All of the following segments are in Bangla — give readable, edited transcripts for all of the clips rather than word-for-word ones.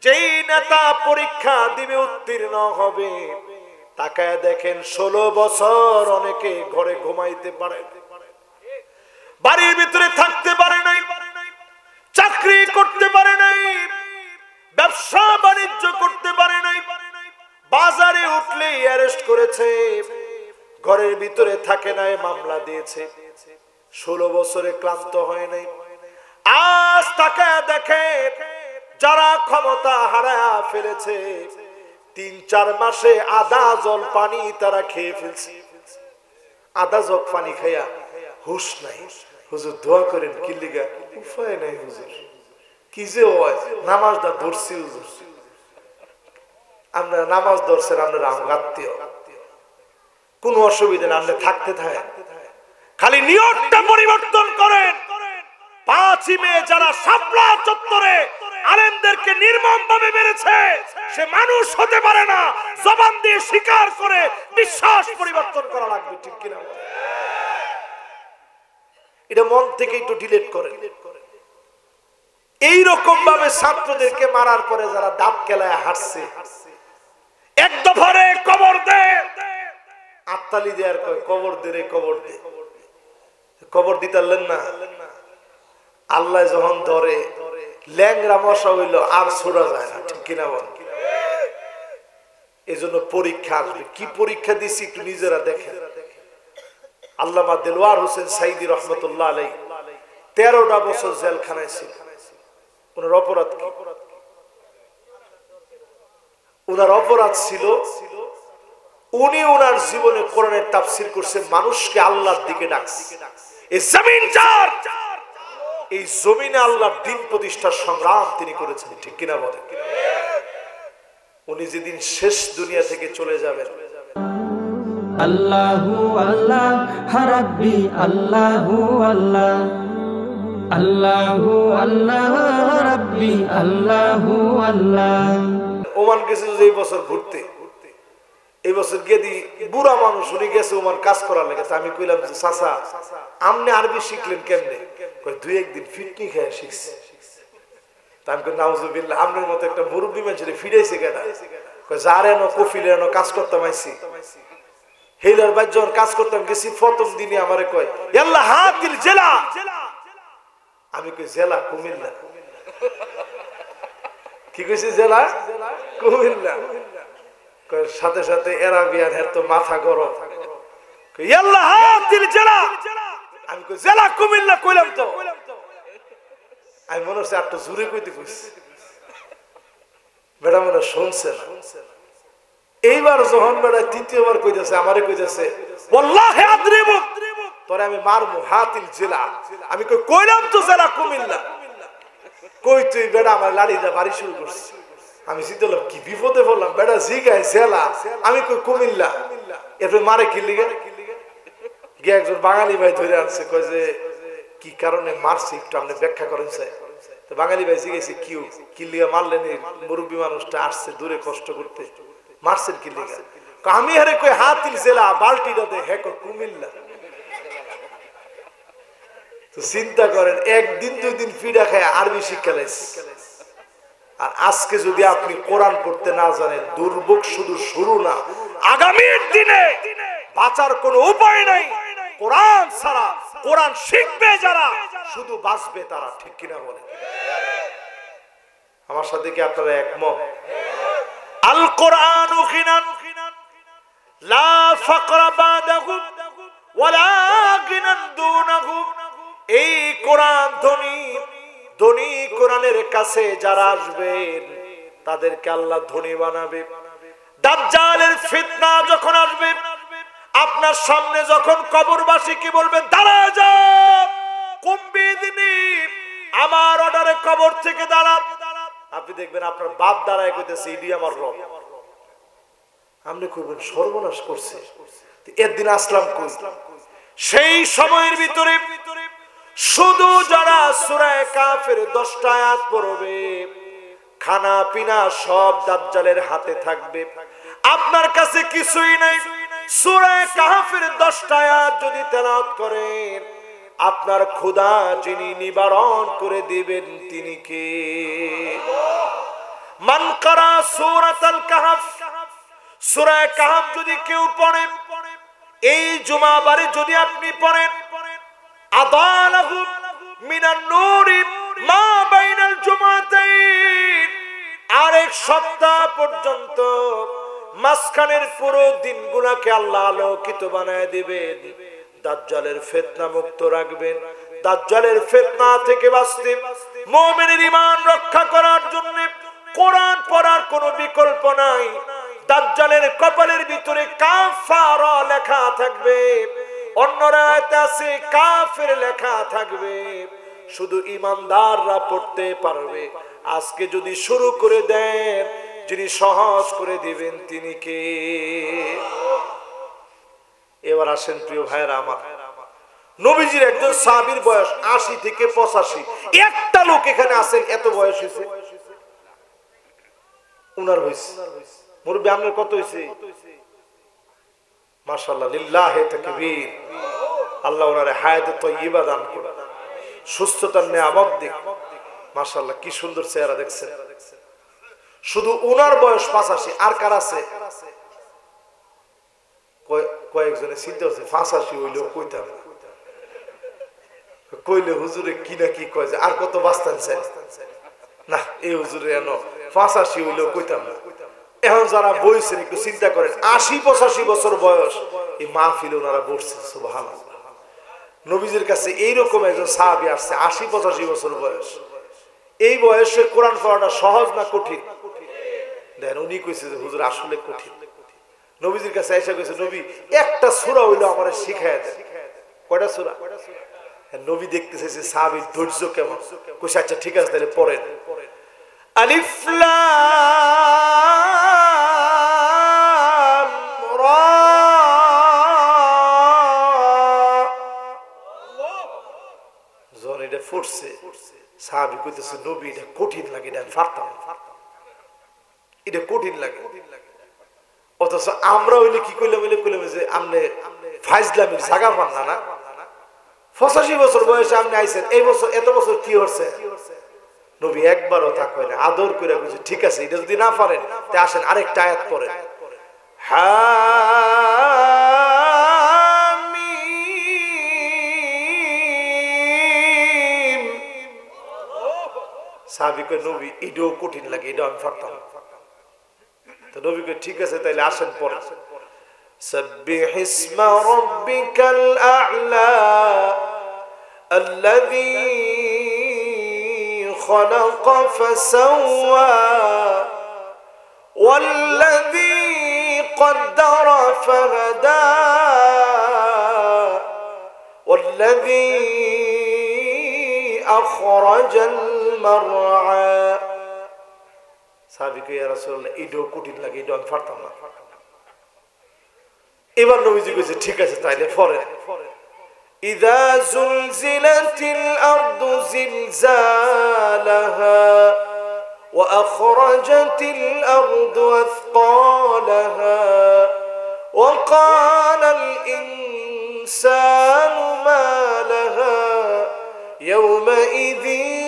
যেই নেতা পরীক্ষা দিবে উত্তীর্ণ হবে, তাকায় দেখেন 16 বছর অনেকে ঘরে ঘুমাইতে পারে, বাড়ির ভিতরে থাকতে পারে নাই, চাকরি করতে পারে নাই, ব্যবসা বাণিজ্য করতে পারে নাই, বাজারে উঠলেই অ্যারেস্ট করেছে, ঘরের ভিতরে থাকে নাই, মামলা দিয়েছে। 16 বছরে ক্লান্ত হয় নাই। আজ তাকায় দেখে যারা ক্ষমতা হারায়া ফেলেছে, 3-4 মাসে আধা জল পানি তারা খেয়ে ফেলছে। আধা জগ পানি খাইয়া হুশ নাই। হুজুর দোয়া করেন, কি লিগা? উপায় নাই হুজুর, কি যে হয়, নামাজটা ধরছি হুজুর। আমরা নামাজ ধরছেন, আপনারা আত্মীয়, কোন অসুবিধা না, আপনি থাকতে থাকেন, খালি নিয়তটা পরিবর্তন করেন। 5ই মে যারা শাপলা চত্বরে আলেমদেরকে নির্মমভাবে মেরেছে, সে মানুষ হতে পারে না। জবান দিয়ে স্বীকার করে বিশ্বাস পরিবর্তন করা লাগবে, ঠিক কিনা? এটা মন থেকে একটু ডিলিট করে। এইরকম ভাবে ছাত্রদেরকে মারার পরে যারা দাঁত কেলায় হাসছে, এক দফারে কবর দে, আত্মালি দেয়ার কয় কবর দে রে, কবর দে। কবর দিতারলেন না। আল্লাহ যখন ধরে ল্যাংরা মশা হইল আর ছোড়া যায় না, ঠিক কিনা বল? এই জন্য পরীক্ষা আসবে। কি পরীক্ষা দিছি একটু নিজেরা দেখেন। আল্লামা দেলওয়ার হোসেন সাইদি রহমতুল্লাহ আলাইহি 13টা বছর জেলখানায় ছিল। ওনার অপরাধ কি? ওনার অপরাধ ছিল উনি ওনার জীবনে কোরআনের তাফসীর করছে, মানুষকে আল্লাহর দিকে ডাকছে। এই জমিন যার, এই জমিনে আল্লাহর দ্বীন প্রতিষ্ঠার সংগ্রাম তিনি করেছেন, ঠিক কিনা বলেন? উনি যেদিন শেষ দুনিয়া থেকে চলে যাবেন, আল্লাহু আল্লাহ রাব্বি আল্লাহু আল্লাহ, আল্লাহু আল্লাহ রাব্বি আল্লাহু আল্লাহ। ওমান গেছে এই বছর ঘুরতে, এই বছর গিয়ে দি বুড়া মানুষ, উনি গেছে ওমান কাজ করার লেগেছে। আমি কইলাম যে চাচা, আপনি আরবি শিখলেন কেমনে? কয় 2-1 দিন ফিটনি খেয়ে শিখছে। তা আমি কই নাউজুবিল্লাহ, আপনার মতো একটা মুরব্বী মানুষের ফিরাইছে কেনা? কয় যারে এনো কফিলে এনো কাজ করতাম আইছি, হেলার বাদ যখন কাজ করতাম গেছি, প্রথম দিনে আমারে কয় আল্লাহ হাতিল জেলা। আমি কই জেলা কুমিল্লা। কি কইছে? জেলা কুমিল্লা। সাথে সাথে এরাবিয়ান, এর তো মাথা গরম। আল্লাহ হাতিল জেলা। আমি কই জেলা কুমিল্লা কইলাম তো। আমি মনে হচ্ছে একটু জোরে কইতে কইছি, বেটা মনে শুনছে না। এইবার যখন বেটা তৃতীয়বার কইতেছে, আমারে কইতেছে ওয়াল্লাহি আদরিবুক, তোরে আমি মারমু, হাতিল জেলা। আমি কই কইলাম তো জেলা কুমিল্লা। কই তুই বেটা আমার লাড়ি দা বাড়ি শুরু করছিস। আমি জিতলাম, কি বিপদে পড়লাম। বেটা জিগায় জেলা, আমি কই কুমিল্লা। এরপর মারে কি লিগে? গিয়ে একজন বাঙালি ভাই ধরে আনছে, কয় যে কি কারণে মারছি একটু আপনি ব্যাখ্যা করেন স্যার। তো বাঙালি ভাই জিজ্ঞেসে কি লিগে মারলেন? মুরব্বী মানুষটা আসছে দূরে কষ্ট করতে, মারছেন কি লিগে? আমি হারে কই হাতিল জেলা, বাল্টিটা দে, হ্যাঁ কুমিল্লা। তো চিন্তা করেন, 1 দিন 2 দিন ফিডা খায় আরবি শিক্ষা লাইছে। আর আজকে যদি আপনি কোরআন পড়তে না জানেন, দুর্ভোগ শুধু শুরু না, আগামীর দিনে বাঁচার কোনো উপায় নাই। কোরআন ছাড়া, কোরআন শিখবে যারা, শুধু বাঁচবে তারা, ঠিক কিনা বলেন? আমার সাথে কি আপনারা একমত? আল কোরআনু গিনান লা ফাকরা বাদাহু ওয়ালা গিনান দুনাহু। এই কোরআন ধনী, ধনী কোরআনের কাছে যারা আসবেন তাদেরকে আল্লাহ ধনী বানাবে। দাজ্জালের ফিতনা যখন আসবে, আপনার সামনে যখন কবরবাসী কি বলবে? দাঁড়া যাও, কুম্বিদিনী, আমার অর্ডারে কবর থেকে দাঁড়া। আপনি দেখবেন আপনার বাপ দাঁড়ায় কইতেছে ইডি আমার রব। আপনি কইবেন সর্বনাশ করছে, একদিন আসলাম কই? সেই সময়ের ভিতরে শুধু যারা সূরা কাফের 10টা আয়াত পড়বে, খানা পিনা সব দাজ্জালের হাতে থাকবে, আপনার কাছে কিছুই নাই। সূরা কাফের 10টা আয়াত যদি তেলাওয়াত করেন, আপনার খোদা যিনি নিবারণ করে দিবেন তিনি কে? মান কারা সূরাতুল কাহফ, সূরা কাহফ যদি কেউ পড়ে, এই জুমাবারে যদি আপনি পড়েন, আদালাহু মিনান নূরি মা বাইনাল জুমাতাইন, আরেক সপ্তাহ পর্যন্ত মাঝখানের পুরো দিনগুলোকে আল্লাহ আলোকিত বানায় দিবেন। দাজ্জালের ফিতনা মুক্ত রাখবেন। দাজ্জালের ফিতনা থেকে বাঁচতে, মুমিনের ঈমান রক্ষা করার জন্য কোরআন পড়ার কোনো বিকল্প নাই। দাজ্জালের কপালের ভিতরে কাফারা লেখা থাকবে, অন্য রাতে আছে কাফের লেখা থাকবে, শুধু ঈমানদাররা পড়তে পারবে। আজকে যদি শুরু করে দেন, যিনি সহজ করে দিবেন তিনি কে? এবার আসেন প্রিয় ভাইরা আমার, নবীজির একজন সাহাবীর বয়স ৮০ থেকে ৮৫। একটা লোক এখানে আছেন এত বয়স হয়েছে উনার হয়েছে। মুরব্বি আপনার কত হয়েছে? মাশাআল্লাহ, লিল্লাহি তাকবীর। আল্লাহ ওনারে হায়াতে তয়্যিবা দান করুন, সুস্থতার নিয়ামত দিক। মাশাআল্লাহ, কি সুন্দর চেহারা দেখছেন। শুধু উনার বয়স ৮৫। আর কার আছে? কয়েকজনে চিন্তা হচ্ছে ৮৫ হইলেও কইতাম না, কইলে হুজুরে কি না কি কয় যে আর কত বাঁচতেন চাই না, এই হুজুরে এন ৮৫ হইলেও কইতাম না। এখন যারা বইছেন একটু চিন্তা করেন, ৮০-৮৫ বছর বয়স এই মাহফিলে ওনারা বসছে। সুবহানাল্লাহ, নবীজির কাছে এইরকম একজন সাহাবী আসছে ৮০-৮৫ বছর বয়স। এই বয়সে কোরআন পড়াটা সহজ না কঠিন? দেখেন, উনি কইছে যে হুজুর আসলে কঠিন। নবীজির কাছে এসে কইছে, নবী একটা সূরা হইলো আমারে শিখায় দেন। কয়টা সূরা? নবী দেখতে চাইছে সাহাবীর ধৈর্য কেমন। কইছে আচ্ছা ঠিক আছে তাহলে পড়েন। আলিফ লাম রা। যখন এটা পড়ছে সাহাবী কইতেছে, নবী এটা কঠিন লাগে, এটা পারতাম না, এটা কঠিন লাগে। অথচ আমরা হইলে কি কইলাম, কইলাম যে আমনে ফাইজলামির জায়গা পান না। ৮৫ বছর বয়সে আপনি আইছেন, এই বছর এত বছর কি হচ্ছে? নবী একবারও তা কয় না, আদর করে কইছে ঠিক আছে, এটা যদি না পারেন তা আসেন আরেকটা আয়াত পড়েন। হামিম। সাহাবী কয়, নবী এটাও কঠিন লাগে, এটা আমি পারতাম না। তো নবী কয় ঠিক আছে তাইলে আসেন পড়েন। سبح اسم ربك الأعلى الذي خلق فسوى والذي قدر فهدى والذي أخرج المرعى। সাহাবী কয়, ইয়া রাসূলুল্লাহ এটাও কঠিন লাগে, এটা আমি পারতাম না। এবার নবীজি কইছে ঠিক আছে তাইলে পড়েন। ইযা যুলজিলাতিল আরদু জিলজালাহা ওয়া আখরাজাতিল আরদু আথকালাহা ওয়া ক্বালাল ইনসানু মা লাহা ইয়াওমাইযিন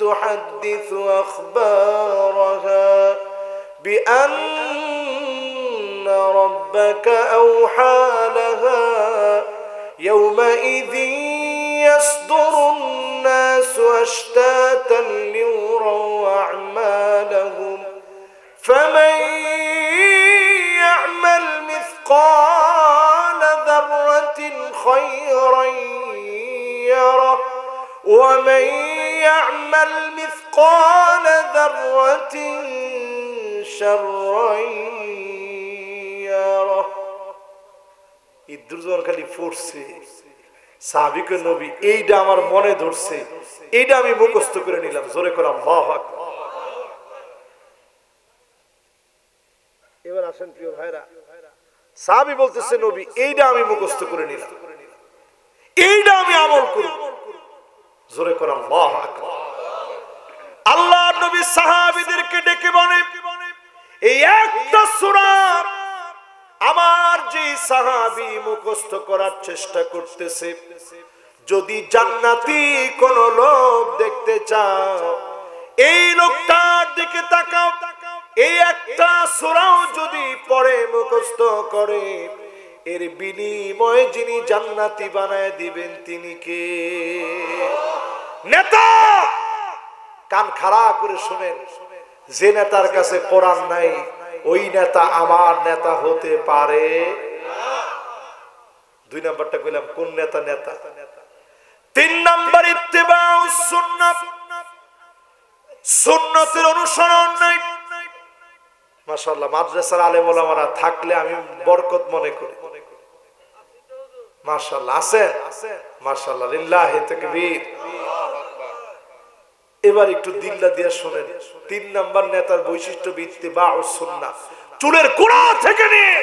তুহাদ্দিসু আখবারাহা বিআন্না ربك أوحى لها يومئذ يصدر الناس أشتاتا ليروا أعمالهم فمن يعمل مثقال ذرة خيرا يره ومن يعمل مثقال ذرة شرا يره। ইদ্রুজন খালি পড়ছে, সাহাবী কয় নবী এইটা আমার মনে ধরছে, এইটা আমি মুখস্থ করে নিলাম। জোরে করে আল্লাহু আকবার। এবার আসেন প্রিয় ভাইরা, সাহাবী বলতেছে নবী এইটা আমি মুখস্থ করে নিলাম, এইটা আমি আমল করব। জোরে করে আল্লাহু আকবার। আল্লাহর নবী সাহাবীদেরকে ডেকে বলে, এই একটা সূরা আমার যে সাহাবী মুখস্থ করার চেষ্টা করতেছে, যদি জান্নাতি কোন লোক দেখতে চাও এই লোকটার দিকে তাকাও, এই একটা সূরাও যদি পড়ে মুখস্থ করে, এর বিনিময়ে যিনি জান্নাতি বানায় দিবেন তিনি কে? নেতা। কান খাড়া করে শুনেন, যে নেতার কাছে কোরআন নাই ওই নেতা আমার নেতা হতে পারে। 2 নাম্বারটা কইলাম কোন নেতা নেতা। 3 নাম্বার ইত্তেবাউস সুন্নাহ, সুন্নতের অনুসরণ নাই। মাশাআল্লাহ, মাদ্রাসার আলেম ওলামারা থাকলে আমি বরকত মনে করি। মাশাআল্লাহ আছেন? মাশাআল্লাহ, লিল্লাহি তাকবীর। এবার একটু দিল্লা দিয়ে শুনেন। 3 নাম্বার নেতার বৈশিষ্ট্য ইত্তেবাউস সুন্নাহ। চুলের গোড়া থেকে নিয়ে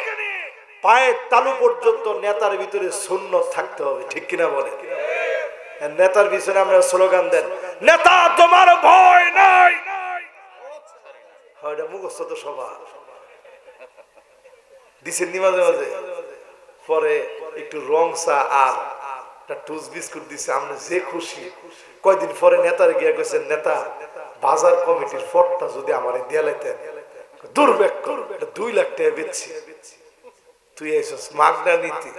পায়ের তালু পর্যন্ত নেতার ভিতরে সুন্নাত থাকতে হবে, ঠিক কিনা বলে? নেতার পিছনে আমরা স্লোগান দেন, নেতা তোমার ভয় নাই। এটা মুখস্থ তো সবার দিছেন নি মাঝে মাঝে। পরে একটু রং চা আর একটা টুস বিস্কুট দিছে, আমরা যে খুশি। কয়দিন পরে নেতার গিয়া কইছেন, নেতা বাজার কমিটির ফটটা যদি আমার দিয়া লাইতেন। দুর্ভাগ্য, 2 লাখ টাকা বেচছি, তুই এসেছিস মাগনা নীতি।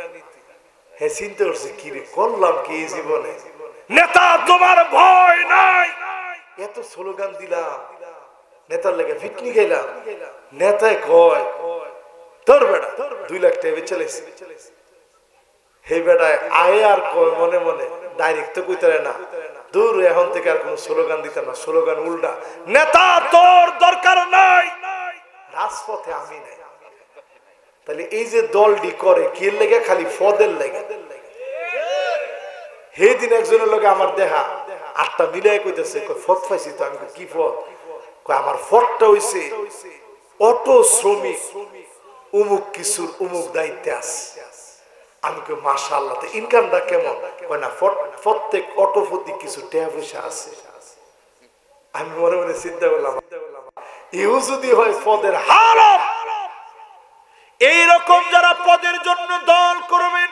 হ্যাঁ, চিন্তা করছে কি রে করলাম কি জীবনে। নেতা তোমার ভয় নাই, এত স্লোগান দিলাম, নেতার লেগে ফিটনি গেলাম। নেতায় কয় তোর বেটা 2 লাখ টাকা বেচে লাইছে। হে বেটায় আয় আর কয় মনে মনে, ডাইরেক্ট তো কইতে না, দূর এখন থেকে আর কোন স্লোগান দিতে না, স্লোগান উল্টা, নেতা তোর দরকার নাই, রাজপথে আমি নাই। তাহলে এই যে দলটি করে কি লেগে? খালি ফদের লেগে। হে দিন একজনের লগে আমার দেখা 8টা মিলাই কইতেছে, কই ফদ পাইছি তো। আমি কি ফদ? কই আমার ফদটা হইছে অটো শ্রমিক উমুক কিছুর উমুক দায়িত্বে আছে। আমি কই মাশাআল্লাহ, তো ইনকামটা কেমন? কই না প্রত্যেক অটো প্রতি কিছু টাকা পয়সা আছে। আমি মনে মনে চিন্তা করলাম, এও যদি হয় পদের হালত, এইরকম যারা পদের জন্য দল করবেন,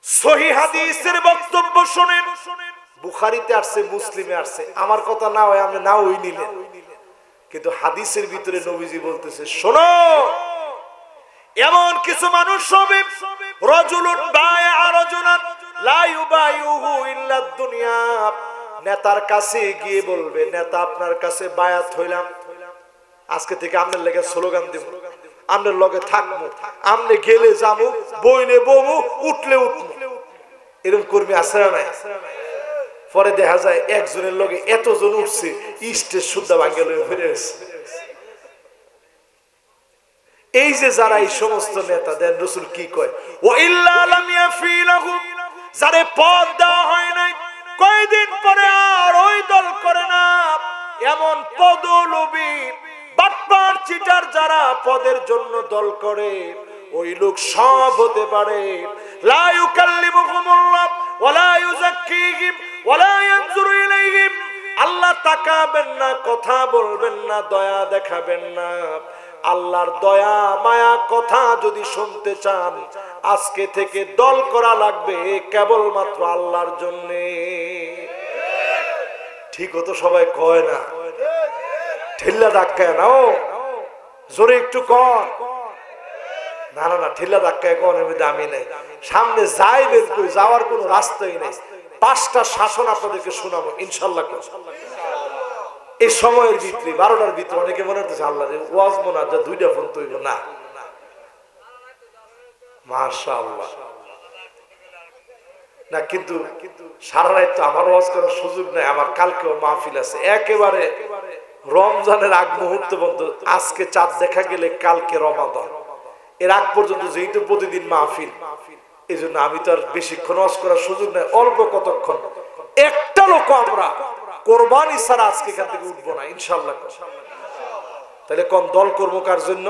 সহিহ হাদিসের বক্তব্য শুনেন। বুখারীতে আসছে, মুসলিমে আসছে, আমার কথা না হয় আপনি না ওই নিলেন, কিন্তু হাদিসের ভিতরে নবীজি বলতেছে শোনো, এমন কিছু মানুষ হবে, রাজুলুন বায়আ রাজুলান লা ইউবাইউহু ইল্লা দুনিয়া। নেতার কাছে গিয়ে বলবে, নেতা আপনার কাছে বায়াত হইলাম, আজকে থেকে আপনার লেগে স্লোগান দেব, আপনার লগে থাকবো, আমনে গেলে যাবো, বইলে বমু, উঠলে উঠবো। এরকম কর্মী আছে না নাই? পরে দেখা যায় একজনের লগে এতজন উঠছে, স্টেজ সুদ্ধা ভাঙ্গে লয়ে ফিরে এসছে। এই যে যারা এই সমস্ত নেতা দেন, রাসূল কি কয়? ওয়া ইল্লা লাম ইয়াফিলাহু, যারে পদ দেওয়া হয় নাই, কয়দিন পরে আর ওই দল করে না। এমন পদলোভী বাটপার চিটার যারা পদের জন্য দল করে, ওই লোক সব হতে পারে। লা ইউকাল্লিমুহুমুল্লাহ ওয়া লা ইউযাক্কিহিম ওয়া লা ইয়ানজুরু ইলাইহিম, আল্লাহ তাকাবেন না, কথা বলবেন না, দয়া দেখাবেন না। আল্লাহর দয়া মায়া কথা যদি শুনতে চান, আজকে থেকে দল করা লাগবে কেবলমাত্র আল্লাহর জন্য। ঠিক হতো সবাই কয় না? ঠেল্লা ধাক্কায় নাও, জোরে একটু কর। না না না, ঠেল্লা ধাক্কায় কোন দামি নেই। সামনে যাইবেন কই, যাওয়ার কোনো রাস্তাই নেই। 5টা শাসন আপনাদেরকে শোনাবো ইনশাআল্লাহ। এই সময়ের ভিতরে 12টার ভিতরে অনেকে মনে হচ্ছে আল্লাহ ওয়াজ মনে হয় 2টা ফোন তৈব না। মাশাআল্লাহ না, কিন্তু সারা রাত তো আমার ওয়াজ করার সুযোগ নাই। আমার কালকেও মাহফিল আছে, একেবারে রমজানের আগ মুহূর্ত পর্যন্ত। আজকে চাঁদ দেখা গেলে কালকে রমাদান, এর আগ পর্যন্ত যেহেতু প্রতিদিন মাহফিল, এই জন্য আমি তো আর বেশিক্ষণ ওয়াজ করার সুযোগ নাই। অল্প কতক্ষণ, একটা লোক আমরা কোরবানি ছাড়া আজকে এখান থেকে উঠবো না ইনশাআল্লাহ। তাহলে কোন দল করবো কার জন্য?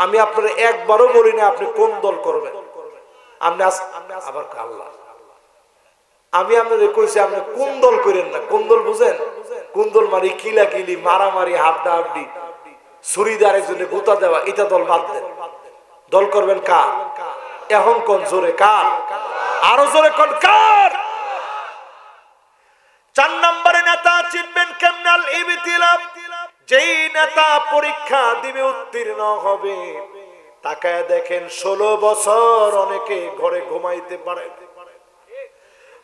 আমি আপনার একবারও বলি না আপনি কোন দল করবেন। আপনি আবার আল্লাহ, আমি আপনাদের কইছি আপনি কোন দল করেন না। কোন দল বুঝেন? কোন দল মানে কিলাকিলি, মারামারি, হাড্ডা হাড্ডি, ছুরিদার একজনে গোতা দেওয়া, এটা দল বাদ দেন। দল করবেন কার? এখন কোন জোরে কার? আরো জোরে কোন কার? 4 নম্বরে নেতা চিনবেন কেমনাল ইবতিলা, যেই নেতা পরীক্ষা দিবে উত্তীর্ণ হবে, তাকায় দেখেন 16 বছর অনেকে ঘরে ঘুমাইতে পারে,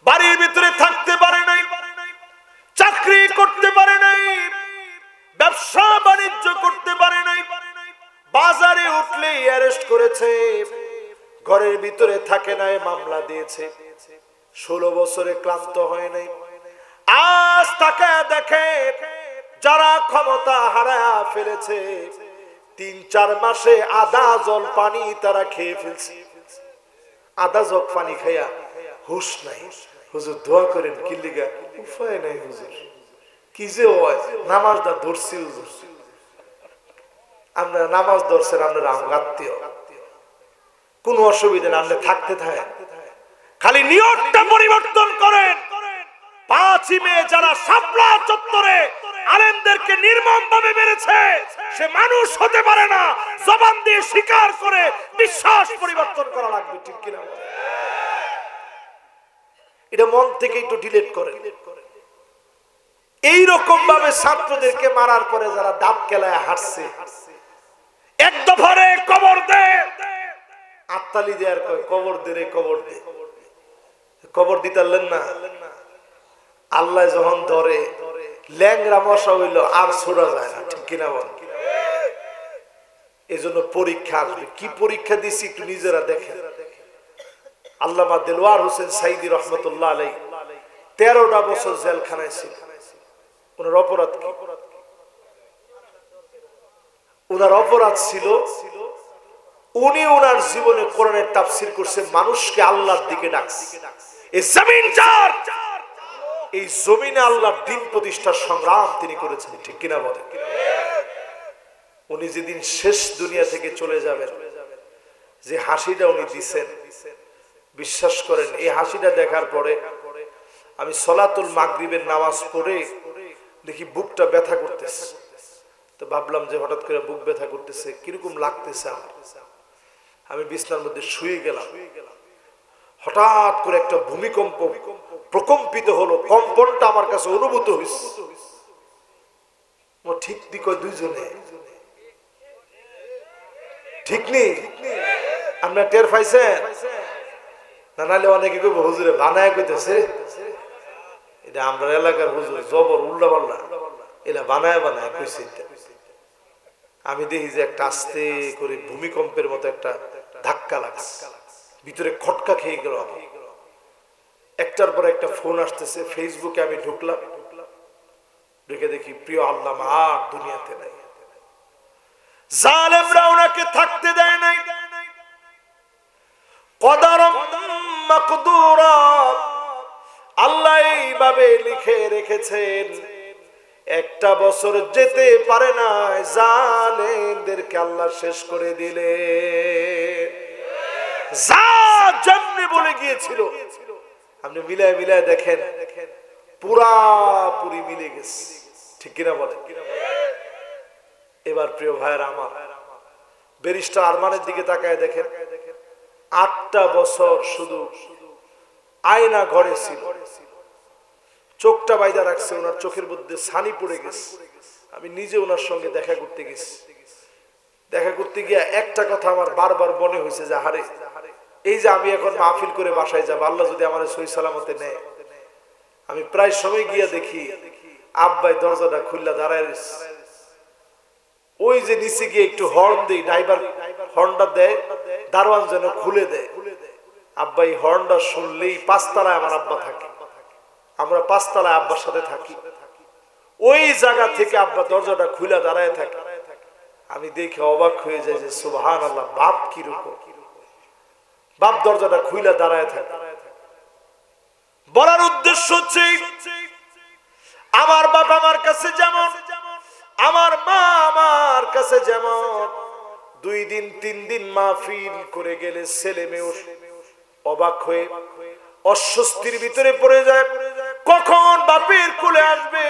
বাড়ির ভিতরে থাকতে পারে নাই, চাকরি করতে পারে নাই, ব্যবসা বাণিজ্য করতে পারে নাই, বাজারে উঠলেই অ্যারেস্ট করেছে, ঘরের ভিতরে থাকে নাই, মামলা দিয়েছে, 16 বছরে ক্লান্ত হয় নাই। আজ তাকায় দেখে যারা ক্ষমতা হারায়া ফেলেছে 3-4 মাসে আধা জল পানি তারা খেয়ে ফেলছে, আধা জগ পানি খাইয়া হুশ নাই। হুজুর দোয়া করেন, কি লিগা? উপায় নাই হুজুর, কি যে হয়, নামাজটা ধরছি হুজুর। আমরা নামাজ ধরছেন, আপনারা আত্মীয়, কোন অসুবিধা না, আপনি থাকতে থাকে, খালি নিয়তটা পরিবর্তন করেন। 5 মে যারা শাপলা চত্বরে আলেমদেরকে নির্মমভাবে মেরেছে, সে মানুষ হতে পারে না, জবান দিয়ে স্বীকার করে বিশ্বাস পরিবর্তন করা লাগবে, ঠিক কিনা? এটা মন থেকে একটু ডিলিট করে। এইরকম ভাবে ছাত্রদেরকে মারার পরে যারা দাঁত কেলায় হাসছে, এক দফারে কবর দে, আত্মালি দেয়ার কয় কবর দে রে, কবর দে, কবর দিতারলেন না। আল্লাহ যখন ধরে ল্যাংরা মশা হইল আর ছোড়া যায় না, ঠিক কিনা বল? এই জন্য পরীক্ষা আসবে। কি পরীক্ষা দিছি একটু নিজেরা দেখেন। আল্লামা দেলওয়ার হোসেন সাইদি রহমতুল্লাহ আলাইহি 13টা বছর জেলখানায় ছিল। ওনার অপরাধ কি? ওনার অপরাধ ছিল উনি ওনার জীবনে কোরআনের তাফসীর করছে, মানুষকে আল্লাহর দিকে ডাকছে। এই জমিন যার, এই জমিনে আল্লাহর দ্বীন প্রতিষ্ঠার সংগ্রাম তিনি করেছেন, ঠিক কিনা বলেন? উনি যেদিন শেষ দুনিয়া থেকে চলে যাবেন, যে হাসিটা উনি দিছেন, বিশ্বাস করেন এই হাসিটা দেখার পরে আমি সলাতুল মাগরিবের নামাজ পড়ে দেখি বুকটা ব্যথা করতেছে। তো ভাবলাম যে হঠাৎ করে বুক ব্যথা করতেছে, কিরকম লাগতেছে আমার। আমি বিছনার মধ্যে শুয়ে গেলাম, হঠাৎ করে একটা ভূমিকম্প প্রকম্পিত হলো, কম্পনটা আমার কাছে অনুভূত হয়েছে। ঠিক দিক দুইজনে ঠিক নেই, আপনার টের পাইছেন না? নাহলে অনেকে কইব হুজুরে বানায় কইতেছে, এটা আমরা এলাকার হুজুর জবর উল্টা পাল্লা, এটা বানায় বানায় কইছে। আমি দেখি যে একটা আস্তে করে ভূমিকম্পের মতো একটা ধাক্কা লাগছে, ভিতরে খটকা খেয়ে গেল। একটার পর একটা ফোন আসতেছে, ফেসবুকে আমি ঢুকলাম, ঢুকে দেখি প্রিয় আল্লামা আর দুনিয়াতে নাই। জালেমরা ওনাকে থাকতে দেয় নাই। কদরম মাকদুরা, আল্লাহ এইভাবে লিখে রেখেছেন, একটা বছর যেতে পারে না, জালেমদেরকে আল্লাহ শেষ করে দিলে। যা যেমনি বলে গিয়েছিল, আপনি মিলায় মিলায় দেখেন পুরাপুরি মিলে গেছে, ঠিক কিনা বলেন? এবার প্রিয় ভাইয়েরা আমার, ব্যারিস্টার আরমানের দিকে তাকায় দেখেন, 8টা বছর শুধু আয়না ঘরে ছিল, চোখটা বাইদা রাখছে, ওনার চোখের মধ্যে ছানি পড়ে গেছে। আমি নিজে ওনার সঙ্গে দেখা করতে গেছি। দেখা করতে গিয়ে একটা কথা আমার বারবার মনে হয়েছে যে হারে, এই যে আমি এখন মাহফিল করে বাসায় যাব, আল্লাহ যদি আমার সহি সালামতে নেয়, আমি প্রায় সময় গিয়া দেখি আব্বাই দরজাটা খুললা দাঁড়ায় রয়েছে। ওই যে নিচে গিয়ে একটু হর্ন দেই, ড্রাইভার হর্নটা দেয়, দারোয়ান যেন খুলে দেয়। আব্বাই হর্নটা শুনলেই 5 তলায় আমার আব্বা থাকে, আমরা 5 তলায় আব্বার সাথে থাকি। ওই জায়গা থেকে আব্বা দরজাটা খুলে দাঁড়ায় থাকে। আমি দেখে অবাক হয়ে যাই যে সুবহানাল্লাহ, বাপ কিরকম, বাপ দরজাটা খুলে দাঁড়ায় থাকে। বলার উদ্দেশ্য হচ্ছে আমার বাপ আমার কাছে যেমন, আমার মা আমার কাছে যেমন, 2 দিন 3 দিন মাহফিল করে গেলে ছেলে মেয়ে অবাক হয়ে অস্বস্তির ভিতরে পড়ে যায়। কখন বাপের কোলে আসবে,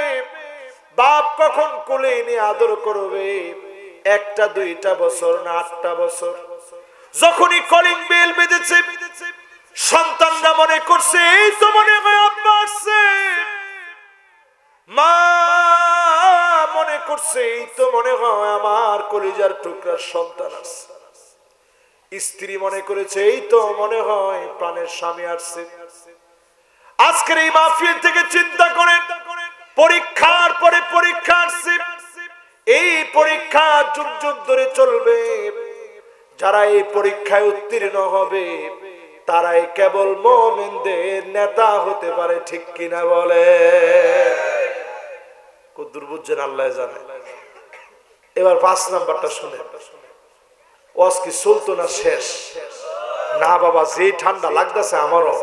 বাপ কখন কোলে এনে আদর করবে। 1টা 2টা বছর না 8টা বছর। যখনই কলিং বেল বেজেছে, সন্তানরা মনে করছে এই তো মনে হয় আব্বা আসছে, মা মনে করছে এই তো মনে হয় আমার কলিজার টুকরার সন্তান আছে, স্ত্রী মনে করেছে এই তো মনে হয় প্রাণের স্বামী আসছে। আজকের এই মাহফিল থেকে চিন্তা করেন, পরীক্ষার পরে পরীক্ষা আসছে, এই পরীক্ষা যুগ যুগ ধরে চলবে। যারা এই পরীক্ষায় উত্তীর্ণ হবে তারাই কেবল মুমিনদের নেতা হতে পারে, ঠিক কিনা বলে? কদ্দুর বুঝছেন আল্লাহ জানে। এবার 5 নাম্বারটা শুনে, ওয়াজ কি চলতো না শেষ? না বাবা, যে ঠান্ডা লাগতেছে আমারও,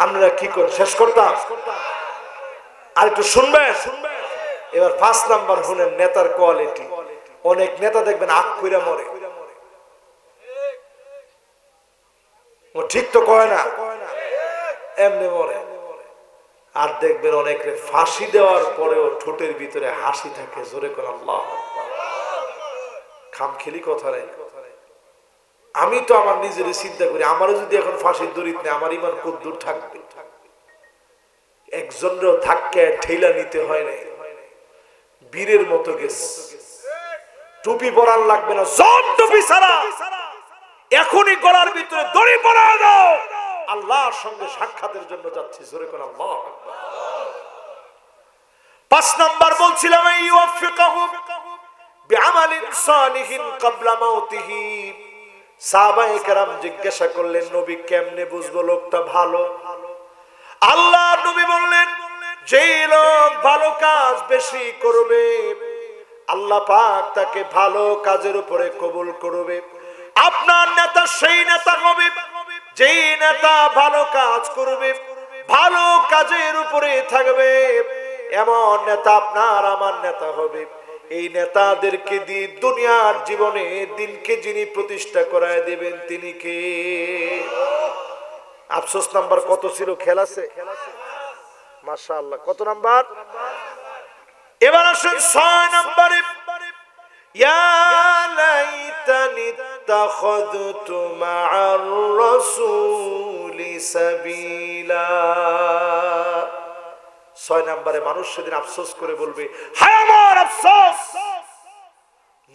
আপনারা কি করে শেষ করতাম? আর একটু শুনবেন। এবার 5 নাম্বার শুনেন, নেতার কোয়ালিটি। অনেক নেতা দেখবেন আগ কইরা মরে, ও ঠিক তো কয় না, এমনি মরে। আর দেখবেন অনেকে ফাঁসি দেওয়ার পরেও ঠোঁটের ভিতরে হাসি থাকে, জোরে করে আল্লাহ। খামখেলি কথা নাই। আমি তো আমার নিজের চিন্তা করি, আমারও যদি এখন ফাঁসির দড়িতে নেই, আমার ইমান কত দূর থাকবে? একজনেরও ধাক্কায় ঠেলা নিতে হয় না, বীরের মতো গেছে। টুপি পরার লাগবে না, জব টুপি ছাড়া এখনই গলার ভিতরে দড়ি পরায় দাও, আল্লাহর সঙ্গে সাক্ষাতের জন্য যাচ্ছি, জোরে করে আল্লাহ। 5 নাম্বার বলছিলাম, ইউফিকাহু বিআমালিন সালিহিন ক্বাবলা মাউতিহি। সাহাবায়ে কেরাম জিজ্ঞাসা করলেন, নবী কেমনে বুঝবো লোকটা ভালো? আল্লাহ নবী বললেন, যেই লোক ভালো কাজ বেশি করবে আল্লাহ পাক তাকে ভালো কাজের উপরে কবুল করবে। আপনার নেতা সেই নেতা হবে যেই নেতা ভালো কাজ করবে, ভালো কাজের উপরে থাকবে, এমন নেতা আপনার আমার নেতা হবে। এই নেতাদেরকে দিয়ে দুনিয়ার জীবনে দিনকে যিনি প্রতিষ্ঠা করায় দেবেন তিনি কে? আফসোস নাম্বার কত ছিল? খেল আছে মাশাআল্লাহ। কত নাম্বার? এবার আসেন 6 নম্বরে, ইয়া লাইতানি তাখাযতু মা'আর রাসূলি সাবিলা। 6 নম্বরে মানুষ সেদিন আফসোস করে বলবে, হায় আমার আফসোস,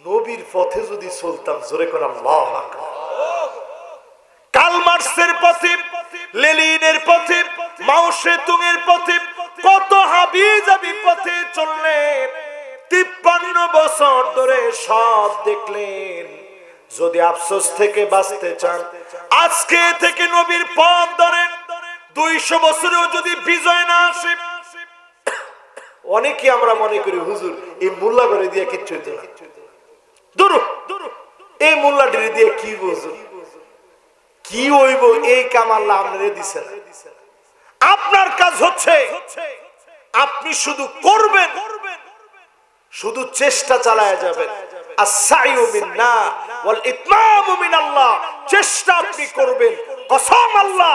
নবীর পথে যদি চলতাম, জোরে করে আল্লাহু আকবার। কার্ল মার্কসের পথে, লেনিনের পথে, মাও সেতুংয়ের পথে, কত হাবিজাবি পথে চললেন, 53 বছর ধরে সব দেখলেন। যদি আফসোস থেকে বাঁচতে চান, আজকে থেকে নবীর পথ ধরেন। 200 বছরেও যদি বিজয় না আসে, অনেকে আমরা মনে করি হুজুর এই মোল্লা করে দিয়ে কিচ্ছু হইতো না, দূর এই মোল্লা ডেরে দিয়ে কি বুঝুন কি হইব, এই কাম আল্লাহ আপনারে দিছেন। আপনার কাজ হচ্ছে আপনি শুধু করবেন, শুধু চেষ্টা চালায় যাবেন। আস-সাইউ মিন্না ওয়াল ইতমামু মিনাল্লাহ। চেষ্টা আপনি করবেন, কসম আল্লাহ,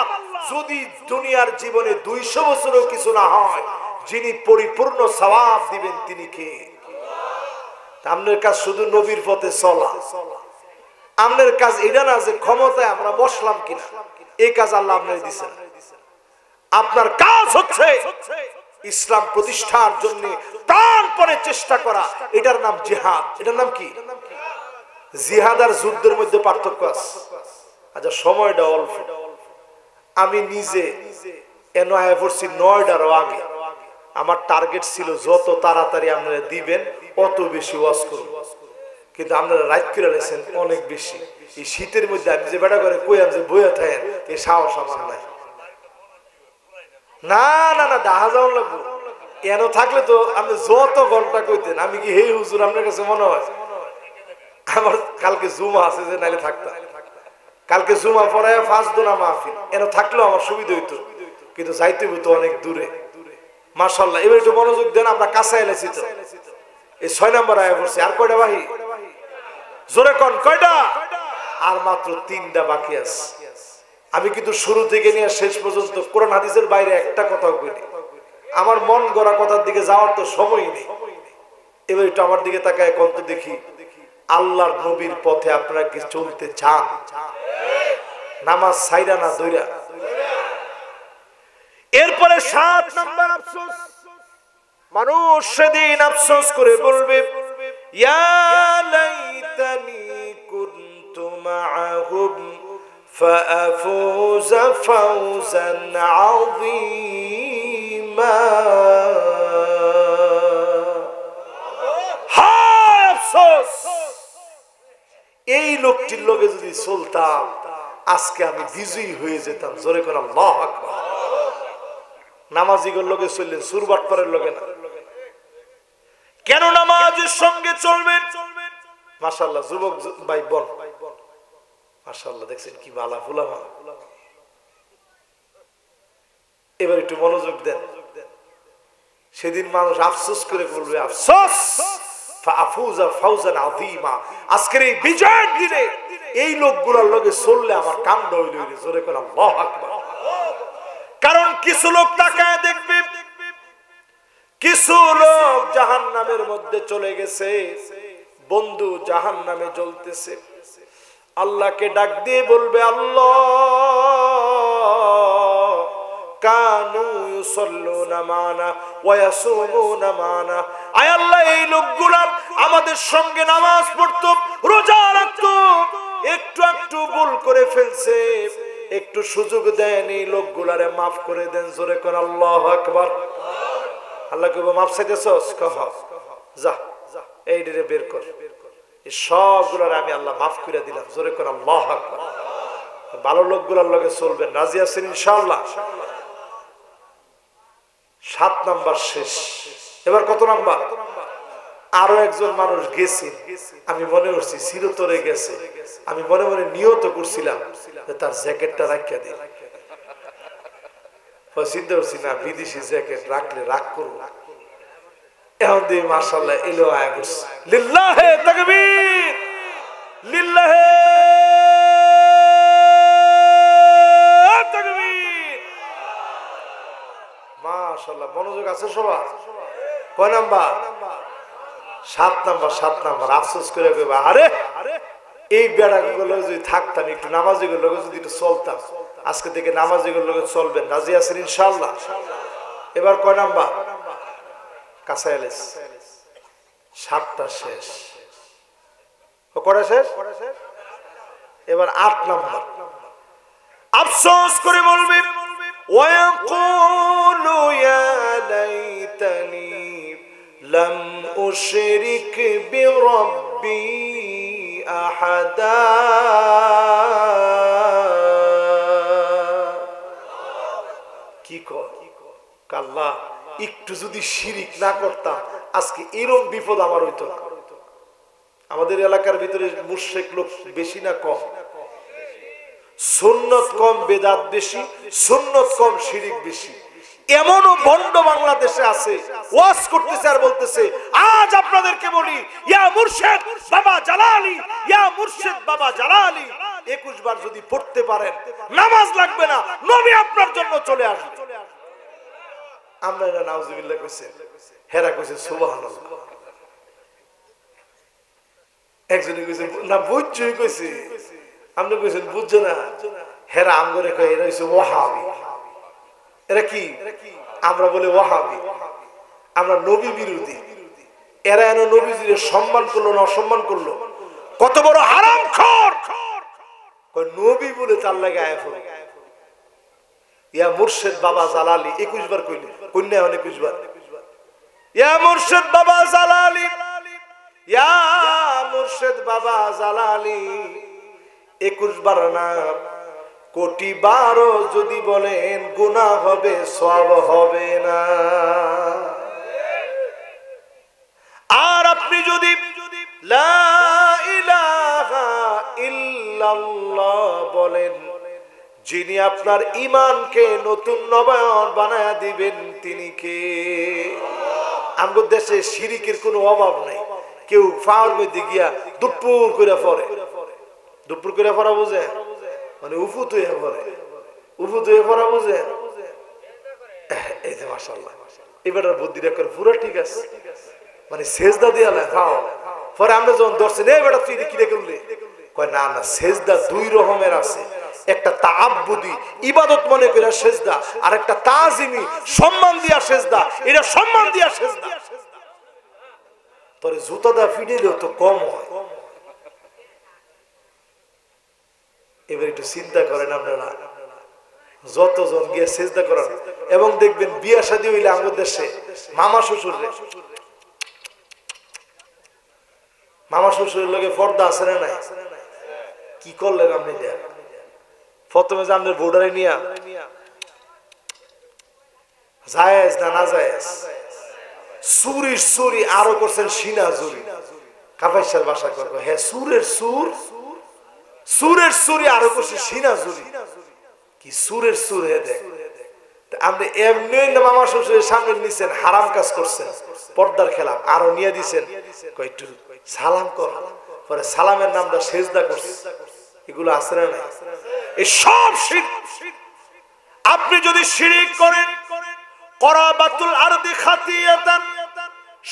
যদি দুনিয়ার জীবনে 200 বছরও কিছু না হয়, যিনি পরিপূর্ণ সওয়াব দিবেন তিনি কে? আপনার কাজ শুধু নবীর পথে চলা। আপনার কাজ এটা না যে ক্ষমতায় আমরা বসলাম কিনা, এই কাজ আল্লাহ আপনার দিয়েছেন। আপনার কাজ হচ্ছে ইসলাম প্রতিষ্ঠার জন্য প্রাণপণে চেষ্টা করা। এটার নাম জিহাদ। এটার নাম কি? জিহাদ আর যুদ্ধের মধ্যে পার্থক্য আছে। আচ্ছা, সময়টা অল্প। আমি নিজে এনো আয়া পড়ছি 9টারও আগে। আমার টার্গেট ছিল যত তাড়াতাড়ি আপনারা দিবেন অত বেশি ওয়াজ করব, কিন্তু আপনারা রাত করে লেছেন অনেক বেশি। এই শীতের মধ্যে আমি যে বেটা করে কই আমি যে বইয়া থাকেন, এই সাহস আমার নাই। না না না, দেখা যাওয়ার লাগবো। এন থাকলে তো আপনি যত ঘন্টা কইতেন, আমি কি হে হুজুর আপনার কাছে মনে হয়? আমার কালকে জুমা আছে, যে নাইলে থাকতাম। কালকে জুমা পড়ায় 5 দোনা মাহফিল, এন থাকলেও আমার সুবিধা হইতো, কিন্তু যাইতে হইতো অনেক দূরে। মাশাআল্লাহ, এবার একটু মনোযোগ দেন, আমরা কাছে এলেছি তো। এই 6 নম্বর আয়া পড়ছে। আর কয়টা বাহি? জোরে কোন কয়টা? আর মাত্র 3টা বাকি আছে। আমি কিন্তু শুরু থেকে নিয়ে শেষ পর্যন্ত কোরআন হাদিসের বাইরে একটা কথাও কইনি। আমার মন গড়া কথার দিকে যাওয়ার তো সময়ই নেই। এবার একটু আমার দিকে তাকায় কোন তো দেখি, আল্লাহর নবীর পথে আপনারা কি চলতে চান? নামাজ ছাইরা না দইরা? এরপরে 7 নাম্বার আফসোস, মানুষ সেদিন আফসোস করে বলবে ইয়া লাইতানি কুনতু মাআহুম ফাআফুযা ফাওজান আযীমা। হায় আফসোস, এই লোকটির লগে যদি চলতাম আজকে আমি বিজয়ী হয়ে যেতাম। জোরে করে আল্লাহু আকবার। নামাজিগের লগে চললেন, সুরবাটপাড়ের লগে না। কেন নামাজের সঙ্গে চলবেন? মাশাআল্লাহ যুবক ভাই বোন, মাশাআল্লাহ দেখছেন কি বালা ফুলা। এবার একটু মনোযোগ দেন। সেদিন মানুষ আফসোস করে বলবে আফসোস ফাফুজা ফাওজান আযীমা। আজকের এই বিজয়ের দিনে এই লোকগুলোর লগে চললে আমার কাণ্ড হইল। জোরে করে আল্লাহু আকবার। কারণ কিছু লোক তাকায় দেখবে, কিছু লোক জাহান্নামের মধ্যে চলে গেছে, বন্ধু জাহান্নামে জ্বলতেছে। আল্লাহকে ডাক দিয়ে বলবে আল্লাহ কানু ইউসাল্লুনা মানা ওয়া ইয়াসুমুনা মানা। আয় আল্লাহ, এই লোকগুলা আমাদের সঙ্গে নামাজ পড়তো, রোজা রাখতো, একটু একটু ভুল করে ফেলছে, একটু সুযোগ দেন, এই লোকগুলারে মাফ করে দেন। জোরে করে আল্লাহু আকবার। আল্লাহ কইবো মাফ চাইতেছস, কহ যা এই দিরে বের কর, এই সবগুলার আমি আল্লাহ মাফ করে দিলাম। জোরে করে আল্লাহু আকবার। ভালো লোকগুলার লগে চলবেন, রাজি আছেন ইনশাআল্লাহ? 7 নাম্বার শেষ। এবার কত নাম্বার? আরো একজন মানুষ গেছে, আমি মনে করছি চিরতরে গেছে, আমি মনে মনে নিয়ত করছিলাম তার জ্যাকেটটা রাখিয়া দিই। চিন্তা করছি না বিদেশি জ্যাকেট রাখলে রাগ করবো। এখন দিয়ে মাশাআল্লাহ এলো আয়া করছে। লিল্লাহে তাকবীর, লিল্লাহে তাকবীর। মাশাআল্লাহ মনোযোগ আছে সবার? কয় নাম্বার? 7 নাম্বার। 7 নাম্বার। আফসোস করে কইবা আরে এই বেড়াগুলো যদি থাকতাম, একটু নামাজিগুলোর লগে যদি একটু চলতাম, আজকে থেকে নামাজিগুলোর লগে চলবেন, রাজি আছেন ইনশাআল্লাহ? এবার কয় নাম্বার? কাছে এলেস। 7টা শেষ। কয়টা শেষ? এবার 8 নাম্বার। আফসোস করে বলবে ওয়ায়াকুলু ইয়া লাইতানি লাম উশরিক বিরাব্বি আহাদা। কি কর আল্লাহ, একটু যদি শিরিক না করতাম আজকে এরকম বিপদ আমার হইতো না। আমাদের এলাকার ভিতরে মুশরিক লোক বেশি না কম? সুন্নত কম বেদাত বেশি, সুন্নত কম শিরিক বেশি। এমনও ভণ্ড বাংলাদেশে আছে, ওয়াজ করতেছে আর বলতেছে আজ আপনাদেরকে বলি ইয়া মুর্শিদ বাবা জালালি, ইয়া মুর্শিদ বাবা জালালি 21 বার যদি পড়তে পারেন নামাজ লাগবে না, নবী আপনার জন্য চলে আসবে। আমরা না নাউজুবিল্লাহ কইছে, হেরা কইছে সুবহানাল্লাহ। একজনে কইছে না বুঝছই কইছে, আপনি কইছেন বুঝছো না, হেরা আমগরে কয় এরা হইছে ওয়াহাবি। এরা কি? আমরা বলে ওয়াহাবি, আমরা নবী বিরোধী। এরা এনে নবীজির সম্মান করলো না অসম্মান করলো? কত বড় হারামখোর! নবী বলে তার লাগে আয়া পড়ে ইয়া মুর্শিদ বাবা জালালি 21 বার কইলে, কন্যা 21 বার ইয়া মুর্শিদ বাবা জালালি, ইয়া মুর্শিদ বাবা জালালি 21 বার না, কোটি বারও যদি বলেন গুনাহ হবে, সওয়াব হবে না। আর আপনি যদি লা ইলাহা ইল্লাল্লাহ বলেন, যিনি আপনার ঈমানকে নতুন নবায়ন বানায়া দিবেন তিনি কে? আমাদের দেশে শিরিকের কোনো অভাব নাই। কেউ ফাওয়ার মধ্যে গিয়া দুপুর করে পড়ে, দুপুর করে পড়া বুঝে মানে উফুত হয়ে পড়ে, উফুত হয়ে পড়া বুঝে। এই যে মাশাআল্লাহ এবার বুদ্ধিটা করে পুরো ঠিক আছে, মানে সেজদা দিয়া খাও। পরে আমরা যখন ধরছেন এই বেটা তুই কি রে করলি, কয় না না সেজদা 2 রকমের আছে, একটা তাআব্বুদি ইবাদত মনে করে সেজদা, আর একটা তাজিমি সম্মান দিয়া সেজদা। এটা সম্মান দিয়া সেজদা। তোরে জুতাদা ফিডেলেও তো কম হয়। এবার একটু চিন্তা করেন আপনারা, যতজন গিয়ে সেজদা করেন, এবং দেখবেন বিয়া শাদী হইলে আমাদের দেশে মামা শ্বশুরের লগে পর্দা আছে না নাই? কি করলেন আপনি? প্রথমে যে আমাদের বোর্ডারে নিয়া জায়েজ না না জায়েজ, চুরি আরো করছেন সিনা জুরি। কাপাইশার ভাষা করবো, হ্যাঁ সুরের চুরি আরো করছে সিনা জুরি। কি সুরের সুর হে দেখ। আপনি এমনি মামা শ্বশুরের সামনে নিছেন, হারাম কাজ করছেন, পর্দার খেলাফ, আরো নিয়ে দিছেন একটু সালাম কর, পরে সালামের নামটা সেজদা করছে। এগুলো আছে না নাই? এই সব শিরক। আপনি যদি শিরক করেন, করাবাতুল আরদি খাতিয়াতান,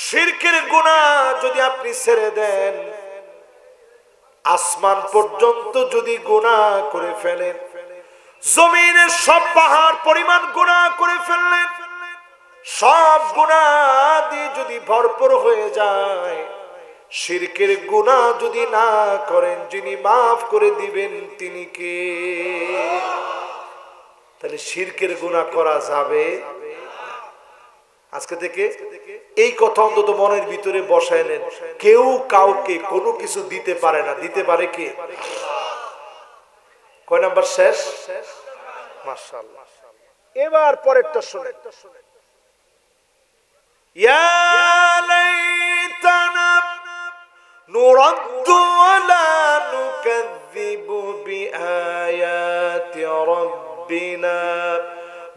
শিরকের গুনাহ যদি আপনি ছেড়ে দেন, আসমান পর্যন্ত যদি গুনাহ করে ফেলেন, জমিনের সব পাহাড় পরিমাণ গুনাহ করে ফেললেন, সব গুনাহ দিয়ে যদি ভরপুর হয়ে যায়, শিরকের গুনাহ যদি না করেন, যিনি মাফ করে দিবেন তিনি কে? তাহলে শিরকের গুনাহ করা যাবে। আজকে থেকে এই কথা অন্তত মনের ভিতরে বসায় নেন। কেউ কাউকে কোনো কিছু দিতে পারে না, দিতে পারে কে? কয় নাম্বার শেষ? মাশাআল্লাহ। এবার পরেরটা শুনে, ইয়া লাইতানা নুরাদ্দু ওয়ালা নুকাযযিবু বিআয়াতি রাব্বিনা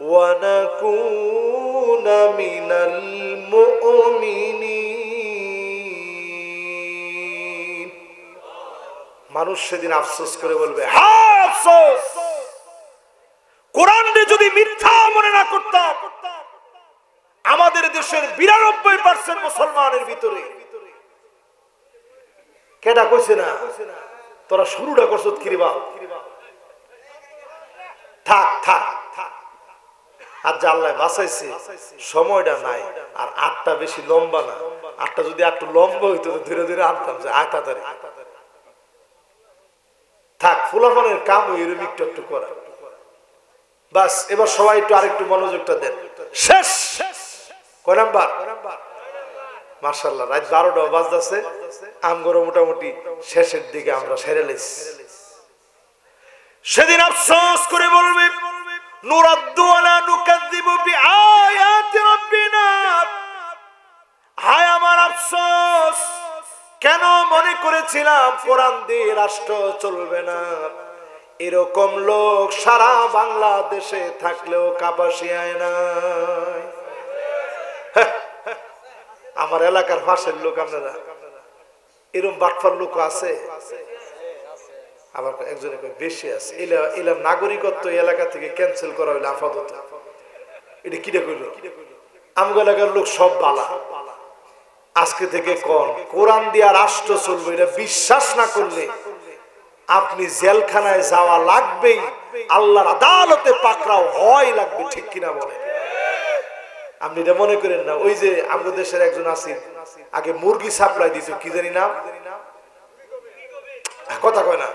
ওয়া নাকুনা মিনাল মুমিনিন। মানুষ সেদিন আফসোস করে বলবে, হ্যাঁ আফসোস, কোরআনে যদি মিথ্যা মনে না করতাম, আমাদের দেশের 92% মুসলমানের ভিতরে কেডা কইছে না তোরা শুরুটা করছত কিরিবা, থাক থাক। আর যা আল্লাহ বাঁচাইছে, সময়টা নাই, আর 8টা বেশি লম্বা না। 8টা যদি একটু লম্বা হইতো ধীরে ধীরে আনতাম, যে 8 তারিখ থাক। ফুলাফানের কাম এরকম একটু একটু করা, বাস। এবার সবাই একটু আরেকটু মনোযোগটা দেন। শেষ কয় নাম্বার? মাশাআল্লাহ, রাত 12টা বাজতেছে, আমগরো মোটামুটি শেষের দিকে আমরা সেরে লেছি। সেদিন আফসোস করে বলবে, নুরাদ্দু ওয়ালা নুকাযযিবু বিআয়াতি রাব্বিনা। হায় আমার আফসোস, কেন মনে করেছিলাম কোরআন দিয়ে রাষ্ট্র চলবে না। এরকম লোক সারা বাংলাদেশে থাকলেও কাপাসিয়ায় নাই। আমার এলাকার পাশের লোক, আপনারা এরকম বাটফার লোক আছে, আবার একজনে বেশি আছে। এলার নাগরিকত্ব এলাকা থেকে ক্যান্সেল করা হইলে আপাতত। এটা কিটা কইল? আমগো এলাকার লোক সব বালা। আজকে থেকে কোরআন দিয়া রাষ্ট্র চলবে, এটা বিশ্বাস না করলে আপনি জেলখানায় যাওয়া লাগবেই, আল্লাহর আদালতে পাকড়াও হয় লাগবে। ঠিক কিনা বলে? আপনি এটা মনে করেন না। ওই যে আমাদের দেশের একজন আছে, আগে মুরগি সাপ্লাই দিত, কি জানি নাম, কথা কয় না,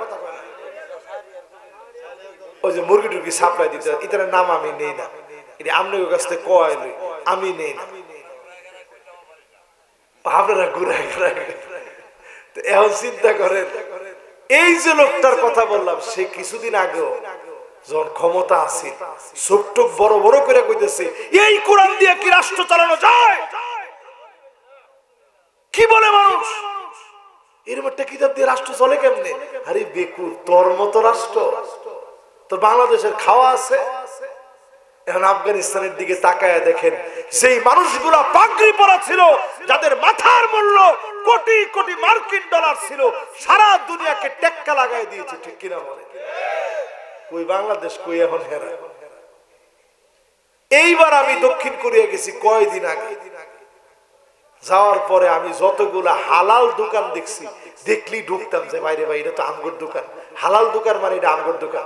ওই যে মুরগি টুরগি সাপ্লাই দিত, এটার নাম আমি নেই না, এটা আপনার কাছ থেকে কয় লই, আমি নেই না, আপনারা ঘুরে ঘুরে। এখন চিন্তা করেন, এই যে লোকটার কথা বললাম, সে কিছুদিন আগেও যখন ক্ষমতা আছে, ছোট্ট বড় বড় করে কইতেছে, এই কোরআন দিয়ে কি রাষ্ট্র চালানো যায়? কি বলে মানুষ? এরকম একটা কিতাব দিয়ে রাষ্ট্র চলে কেমনে? আরে বেকুর, তোর মতো রাষ্ট্র তোর বাংলাদেশের খাওয়া আছে? এখন আফগানিস্তানের দিকে তাকায় দেখেন, যেই মানুষগুলা পাগড়ি পরা ছিল, যাদের মাথার মূল্য কোটি কোটি মার্কিন ডলার ছিল, সারা দুনিয়াকে টেক্কা লাগাই দিয়েছে। ঠিক কিনা বলে? কই বাংলাদেশ, কই এখন হেরা। এইবার আমি দক্ষিণ কোরিয়া গেছি কয়দিন আগে, যাওয়ার পরে আমি যতগুলা হালাল দোকান দেখছি, দেখলি ঢুকতাম যে বাইরে ভাই এটা তো আমগর দোকান, হালাল দোকান মানে এটা আমগর দোকান।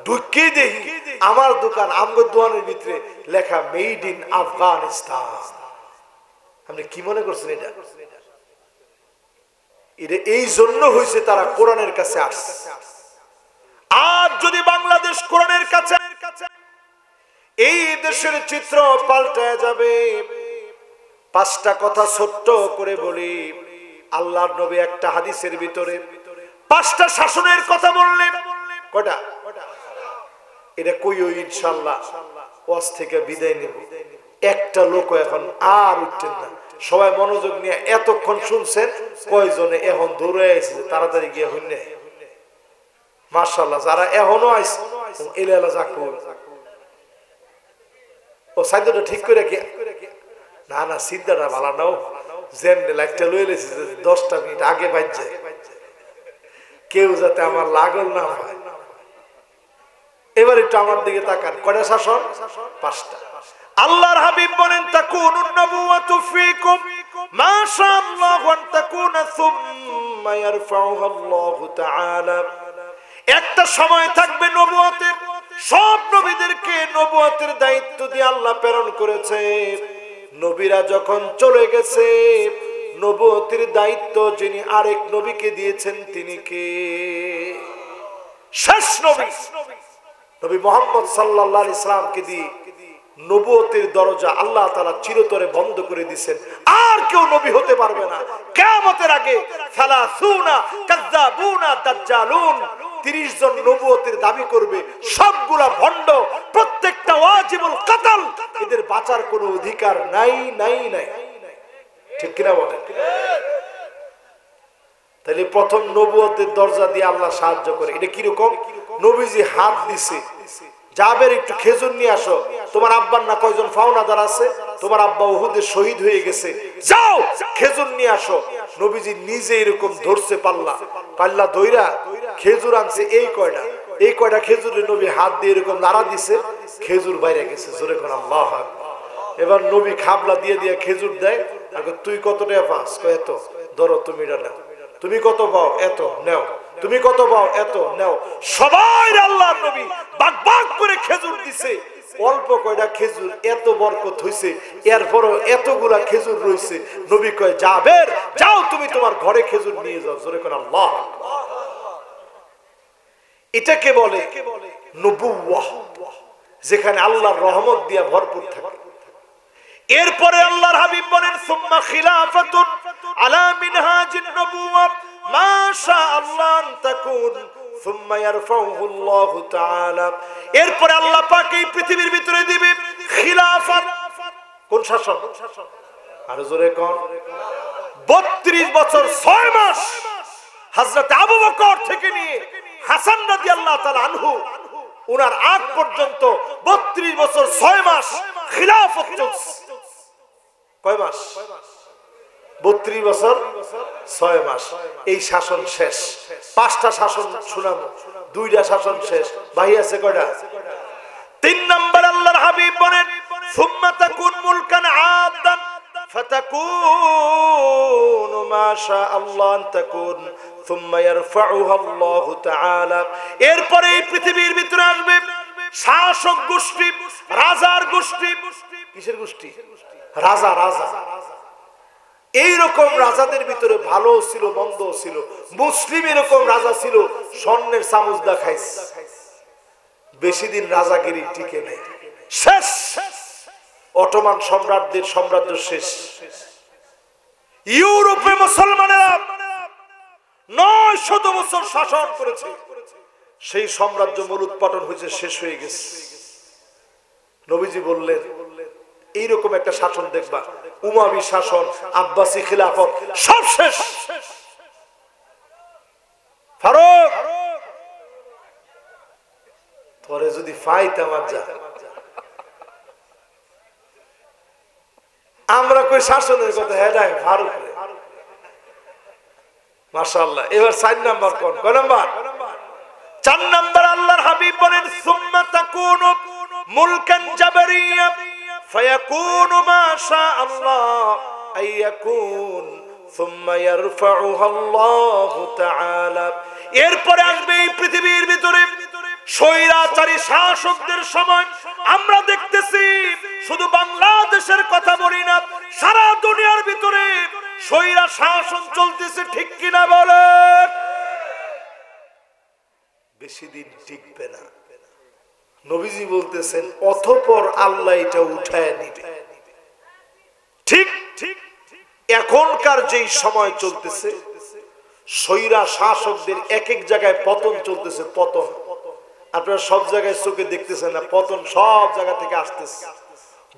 ঢুকে দেখি আমার দোকান আমগো দোকানের ভিতরে লেখা মেড ইন আফগানিস্তান। আপনি কি মনে করছেন এটা? এটা এই জন্য হয়েছে তারা কোরআনের কাছে আসছে। আর যদি বাংলাদেশ কোরআনের কাছে, এই দেশের চিত্র পাল্টে যাবে। পাঁচটা কথা ছোট্ট করে বলি। আল্লাহর নবী একটা হাদিসের ভিতরে পাঁচটা শাসনের কথা বললেন। কয়টা? এটা কইও ইনশাআল্লাহ ওয়াজ থেকে বিদায় নেব। একটা লোক এখন আর উঠছেন না। সবাই মনোযোগ নিয়ে এতক্ষণ শুনছেন, কয়জনে এখন দৌড়ে এসেছে তাড়াতাড়ি গিয়ে হইনে। মাশাআল্লাহ, যারা এখনো আইছে এলালা যাকু ও সাইদটা ঠিক করে কি না না সিদ্ধাটা ভালো নাও, যেমনি লাইটটা লয়ে লেছে 10টা মিনিট আগে বাজছে, কেউ যাতে আমার লাগল না হয়। এবার একটু আমার দিকে তাকান। কয়টা শাসন? 5টা। আল্লাহর হাবিব বলেন তাকুনুন নবুওয়াতু ফীকুম মা শাআল্লাহু আন তাকুনা সুম্মা ইয়ারফাউহা আল্লাহু তাআলা। একটা সময় থাকবে নবুয়তের, সব নবীদেরকে নবুয়তের দায়িত্ব দিয়ে আল্লাহ প্রেরণ করেছে। নবীরা যখন চলে গেছে, নবুয়তের দায়িত্ব যিনি আরেক নবীকে দিয়েছেন তিনি কে? শেষ নবী নবী মুহাম্মদ সাল্লাল্লাহু আলাইহি সাল্লামকে দিয়ে নবুয়তের দরজা আল্লাহ তাআলা চিরতরে বন্ধ করে দিয়েছেন। আর কেউ নবী হতে পারবে না কিয়ামতের আগে। 30 কাযাবুনা দাজ্জালুন, 30 জন নবুয়তের দাবি করবে, সবগুলা ভণ্ড, প্রত্যেকটা ওয়াজিবুল কতল। এদের বাঁচার কোনো অধিকার নাই নাই নাই। ঠিক কিনা বলেন? তাহলে প্রথম নবুয়তের দরজা দিয়ে আল্লাহ সাহায্য করে। এটা কি রকম? নবীজি হাত দিছে, জাবের একটু খেজুর নিয়ে আসো। তোমার আব্বার না কয়জন ফাওনাদার আছে? তোমার আব্বা উহুদে শহীদ হয়ে গেছে, যাও খেজুর নিয়ে আসো। নবীজি নিজে এরকম ধরছে পাল্লা ধইরা খেজুর আনছে। এই কয়টা খেজুরের নবী হাত দিয়ে এরকম নাড়া দিছে, খেজুর বাইরে গেছে। জোরে কোন আল্লাহু আকবার। এবার নবী খাবলা দিয়ে দিয়ে খেজুর দেয়। তুই কত টাকা পাস? এত। ধরো তুমি এটা নাও। তুমি কত পাও? এত। নেও। তুমি কত পাও? এত। নেও। সবাই আল্লাহর নবী ভাগ ভাগ করে খেজুর দিছে। অল্প কয়টা খেজুর এত বরকত হইছে, এরপরও এতগুলা খেজুর রইছে। নবী কয় জাবের যাও, তুমি তোমার ঘরে খেজুর নিয়ে যাও। জোরে কোন আল্লাহ। এটাকে বলে নবুওয়াহ, যেখানে আল্লাহর রহমত দিয়া ভরপুর থাকে। এরপরে আল্লাহর হাবিব বলেন সুম্মা খিলাফাতুন আলা মিনহাজিন নবুওয়াহ মা শাআল্লাহ আন তাকুন সুম্মা ইয়ারফাউহু আল্লাহু তাআলা। এরপরে আল্লাহ পাক এই পৃথিবীর ভিতরে দিবে খিলাফত। কোন শাসন? আর জোরে কোন? 32 বছর 6 মাস হযরত আবু বকর থেকে নিয়ে হাসান রাদিয়াল্লাহু তাআলা আনহু উনার আগ পর্যন্ত 32 বছর 6 মাস খিলাফত চলছে। কয় মাস? 32 বছর 6 মাস। এই শাসন শেষ। 5টা শাসন শুনাবো, 2টা শাসন শেষ। ভাই আছে কয়টা? 3 নাম্বার আল্লাহর হাবিব বলেন সুম্মা তাকুন মুলকান আদান ফাতাকুনু মা শাআল্লাহ আন তাকুন সুম্মা ইয়ারফাউহা আল্লাহু তাআলা। এরপরে এই পৃথিবীর ভিতরে আসবে শাসক গোষ্ঠী, রাজার গোষ্ঠী। কিসের গোষ্ঠী? রাজা। এইরকম রাজাদের ভিতরে ভালো ছিল, মন্দ ছিল। মুসলিম এরকম রাজা ছিল, স্বর্ণের চামচদা খাইছে। বেশি দিন রাজাগিরি টিকে নাই, শেষ। অটোমান সম্রাটদের সাম্রাজ্য শেষ। ইউরোপে মুসলমানেরা 900 বছর শাসন করেছে। সেই সাম্রাজ্য মূলোৎপাটন হয়েছে, শেষ হয়ে গেছে। নবীজি বললেন এইরকম একটা শাসন দেখবা, উমাবি শাসন, আব্বাসী খিলাফত, সব শেষ। ফারুক তোরে যদি ফাইতাম যা, আমরা কই শাসনের কথা? হ্যাঁ ফারুক। মাশাআল্লাহ। এবার 4 নাম্বার কোন? কয় নাম্বার? 4 নাম্বার আল্লাহর হাবিব বলেন সুম্মা তাকুনু মুলকান জাবরিয়া ফায়াকুনু মা শাআল্লাহ আইয়াকুন সুম্মা ইয়ারফাউহা আল্লাহু তাআলা। এরপরে আসবে এই পৃথিবীর ভিতরে স্বৈরাচারী শাসকদের সময় আমরা দেখতেছি শুধু বাংলাদেশের কথা বলি না, সারা দুনিয়ার ভিতরে স্বৈরা শাসন চলতেছে, ঠিক কিনা বলেন? বেশি দিন টিকবে না। নবীজি বলতেছেন অতঃপর আল্লাহ এটা উঠায় নিবে। ঠিক ঠিক এখনকার যেই সময় চলতেছে, স্বৈরা শাসকদের এক এক জায়গায় পতন চলতেছে, পতন। আপনারা সব জায়গায় চোখে দেখতেছেন না, পতন সব জায়গা থেকে আসতেছে।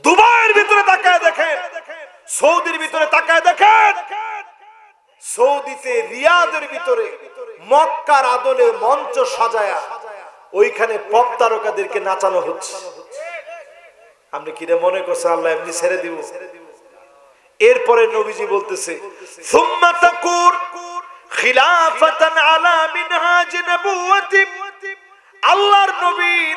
দুবাইয়ের ভিতরে তাকায় দেখেন, সৌদির ভিতরে তাকায় দেখেন, সৌদিতে রিয়াদের ভিতরে মক্কার আদলে মঞ্চ সাজায়া ওইখানে পপ তারকাদেরকে নাচানো হচ্ছে। আপনি কিরে মনে করছেন আল্লাহ এমনি ছেড়ে দিব? এরপরে নবীজি বলতেছে সুম্মা তাকুর খিলাফাতান আলা মিনহাজ নবুওয়াতি, আল্লাহর নবীর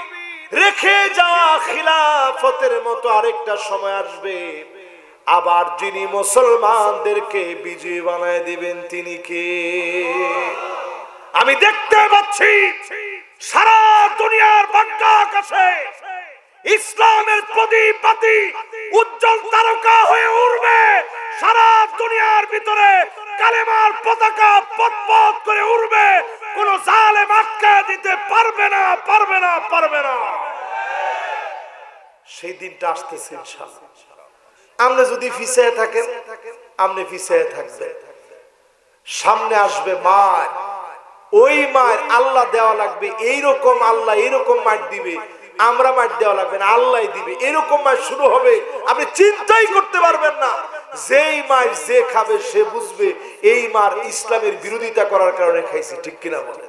রেখে যাওয়া খিলাফতের মতো আরেকটা সময় আসবে, আবার যিনি মুসলমানদেরকে বিজয়ী বানায় দিবেন তিনি কে? আমি দেখতে পাচ্ছি সারা দুনিয়ার বাংলা আকাশে ইসলামের প্রদীপ বাতি উজ্জ্বল তারকা হয়ে উঠবে। সারা দুনিয়ার ভিতরে কালেমার পতাকা পতপত করে উঠবে। কোন জালেম আটকে দিতে পারবে না, পারবে না, পারবে না। সেই দিনটা আসতেছে ইনশাআল্লাহ। আপনি যদি পিছিয়ে থাকেন, আপনি পিছিয়ে থাকবেন। সামনে আসবে মার, ওই মার আল্লাহ দেওয়া লাগবে। এইরকম আল্লাহ এইরকম মার দিবে, আমরা মার দেওয়া লাগবে না, আল্লাহ দিবে। এরকম মার শুরু হবে, আপনি চিন্তাই করতে পারবেন না। যেই মার যে খাবে সে বুঝবে এই মার ইসলামের বিরোধিতা করার কারণে খাইছে, ঠিক কিনা বলে?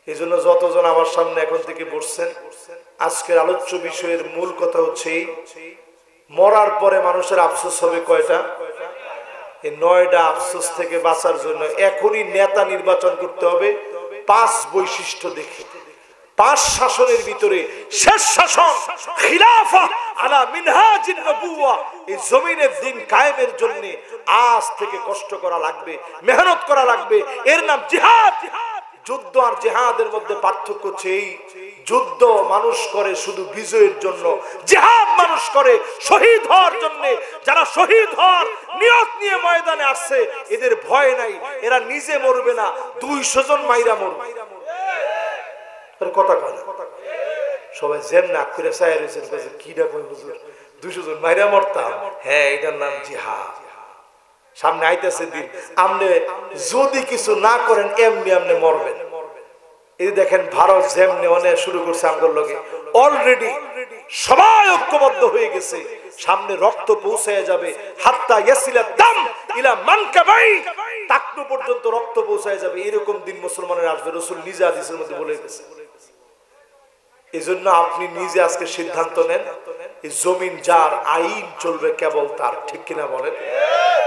এই জন্য যতজন আমার সামনে এখন থেকে বসছেন, আজকের আলোচ্য বিষয়ের মূল কথা হচ্ছে মরার পরে মানুষের আফসোস হবে কয়টা? এই 9টা আফসোস থেকে বাঁচার জন্য এখনই নেতা নির্বাচন করতে হবে 5 বৈশিষ্ট্য দেখে। 5 শাসনের ভিতরে শেষ শাসন খিলাফা আলা মিনহাজিন নবুওয়া। এই জমিনের দিন কায়েমের জন্য আজ থেকে কষ্ট করা লাগবে, মেহনত করা লাগবে। এর নাম জিহাদ। যুদ্ধ আর জিহাদের মধ্যে পার্থক্য হচ্ছে এই, যুদ্ধ মানুষ করে শুধু বিজয়ের জন্য, জিহাদ মানুষ করে শহীদ হওয়ার জন্য। যারা শহীদ হওয়ার নিয়ত নিয়ে ময়দানে আসছে এদের ভয় নাই, এরা নিজে মরবে না, 200 জন মাইরা মরবে। কথা কয় না, সবাই জেন না করে চাই রয়েছেন, কি না কই হুজুর 200 জন মাইরা মরতাম? হ্যাঁ, এটার নাম জিহাদ। সামনে আইতেছে দিন, আপনি যদি কিছু না করেন এমনি আপনি মরবেন। এই দেখেন ভারত যেমনি অনেক শুরু করছে আমগোর লগে, অলরেডি সবাই ঐক্যবদ্ধ হয়ে গেছে। সামনে রক্ত পৌঁছায় যাবে, হাত্তা ইয়াসিলা দাম ইলা মানকাবাই, টাকনু পর্যন্ত রক্ত পৌঁছায় যাবে। এরকম দিন মুসলমানের আসবে, রাসূল নিজে হাদিসের মধ্যে বলে গেছে। এজন্য আপনি নিজে আজকে সিদ্ধান্ত নেন, এই জমিন যার, আইন চলবে কেবল তার, ঠিক কিনা বলেন?